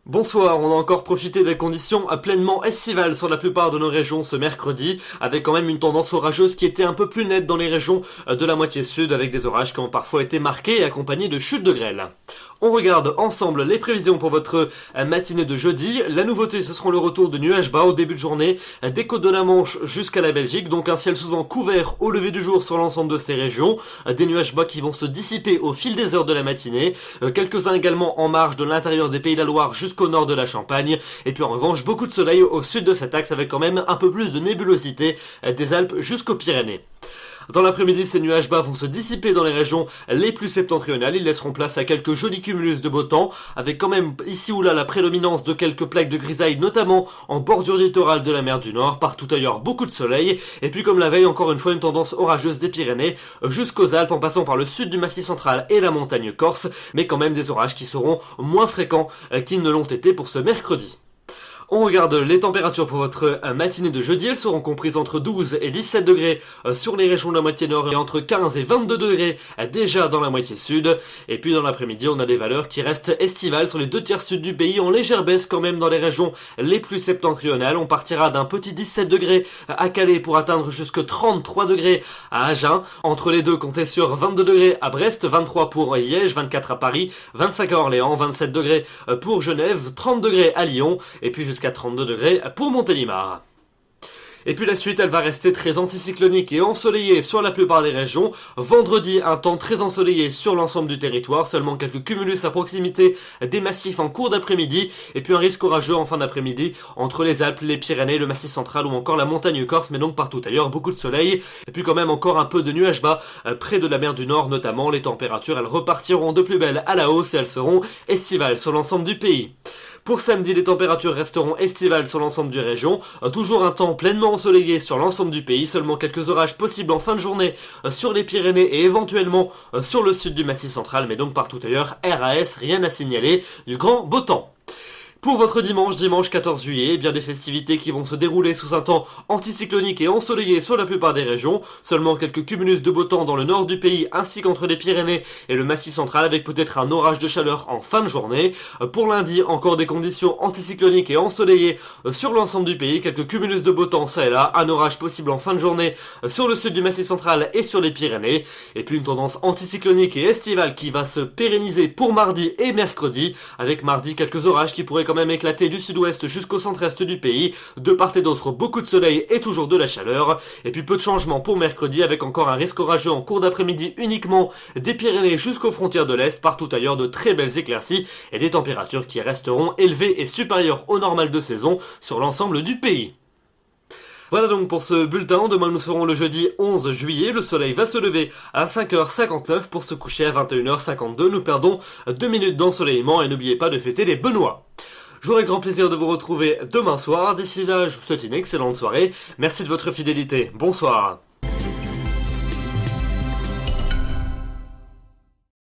Bonsoir, on a encore profité des conditions pleinement estivales sur la plupart de nos régions ce mercredi, avec quand même une tendance orageuse qui était un peu plus nette dans les régions de la moitié sud, avec des orages qui ont parfois été marqués et accompagnés de chutes de grêle. On regarde ensemble les prévisions pour votre matinée de jeudi. La nouveauté, ce sera le retour de nuages bas au début de journée, des côtes de la Manche jusqu'à la Belgique, donc un ciel souvent couvert au lever du jour sur l'ensemble de ces régions, des nuages bas qui vont se dissiper au fil des heures de la matinée, quelques-uns également en marge de l'intérieur des Pays de la Loire jusqu'au nord de la Champagne, et puis en revanche beaucoup de soleil au sud de cet axe avec quand même un peu plus de nébulosité des Alpes jusqu'aux Pyrénées. Dans l'après-midi, ces nuages bas vont se dissiper dans les régions les plus septentrionales. Ils laisseront place à quelques jolis cumulus de beau temps, avec quand même ici ou là la prédominance de quelques plaques de grisaille, notamment en bordure littorale de la mer du Nord. Partout ailleurs, beaucoup de soleil. Et puis comme la veille, encore une fois, une tendance orageuse des Pyrénées jusqu'aux Alpes, en passant par le sud du Massif central et la montagne corse, mais quand même des orages qui seront moins fréquents qu'ils ne l'ont été pour ce mercredi. On regarde les températures pour votre matinée de jeudi. Elles seront comprises entre 12 et 17 degrés sur les régions de la moitié nord et entre 15 et 22 degrés déjà dans la moitié sud. Et puis dans l'après-midi, on a des valeurs qui restent estivales sur les 2/3 sud du pays, en légère baisse quand même dans les régions les plus septentrionales. On partira d'un petit 17 degrés à Calais pour atteindre jusque 33 degrés à Agen. Entre les deux, comptez sur 22 degrés à Brest, 23 pour Liège, 24 à Paris, 25 à Orléans, 27 degrés pour Genève, 30 degrés à Lyon et puis jusqu'à 32 degrés pour Montélimar. Et puis la suite, elle va rester très anticyclonique et ensoleillée sur la plupart des régions. Vendredi, un temps très ensoleillé sur l'ensemble du territoire, seulement quelques cumulus à proximité des massifs en cours d'après-midi, et puis un risque orageux en fin d'après-midi entre les Alpes, les Pyrénées, le Massif central ou encore la montagne corse, mais donc partout ailleurs, beaucoup de soleil, et puis quand même encore un peu de nuages bas près de la mer du Nord notamment. Les températures, elles repartiront de plus belle à la hausse et elles seront estivales sur l'ensemble du pays. Pour samedi, les températures resteront estivales sur l'ensemble du région. Toujours un temps pleinement ensoleillé sur l'ensemble du pays. Seulement quelques orages possibles en fin de journée sur les Pyrénées et éventuellement sur le sud du Massif central. Mais donc partout ailleurs, RAS, rien à signaler, du grand beau temps. Pour votre dimanche 14 juillet, bien des festivités qui vont se dérouler sous un temps anticyclonique et ensoleillé sur la plupart des régions. Seulement quelques cumulus de beau temps dans le nord du pays ainsi qu'entre les Pyrénées et le Massif central avec peut-être un orage de chaleur en fin de journée. Pour lundi, encore des conditions anticycloniques et ensoleillées sur l'ensemble du pays. Quelques cumulus de beau temps ça et là. Un orage possible en fin de journée sur le sud du Massif central et sur les Pyrénées. Et puis une tendance anticyclonique et estivale qui va se pérenniser pour mardi et mercredi. Avec mardi quelques orages qui pourraient quand même éclaté du sud-ouest jusqu'au centre-est du pays. De part et d'autre, beaucoup de soleil et toujours de la chaleur. Et puis peu de changements pour mercredi avec encore un risque orageux en cours d'après-midi uniquement des Pyrénées jusqu'aux frontières de l'Est. Partout ailleurs, de très belles éclaircies et des températures qui resteront élevées et supérieures au normal de saison sur l'ensemble du pays. Voilà donc pour ce bulletin. Demain nous serons le jeudi 11 juillet. Le soleil va se lever à 5h59 pour se coucher à 21h52. Nous perdons 2 minutes d'ensoleillement et n'oubliez pas de fêter les Benoît. J'aurai le grand plaisir de vous retrouver demain soir. D'ici là, je vous souhaite une excellente soirée. Merci de votre fidélité. Bonsoir.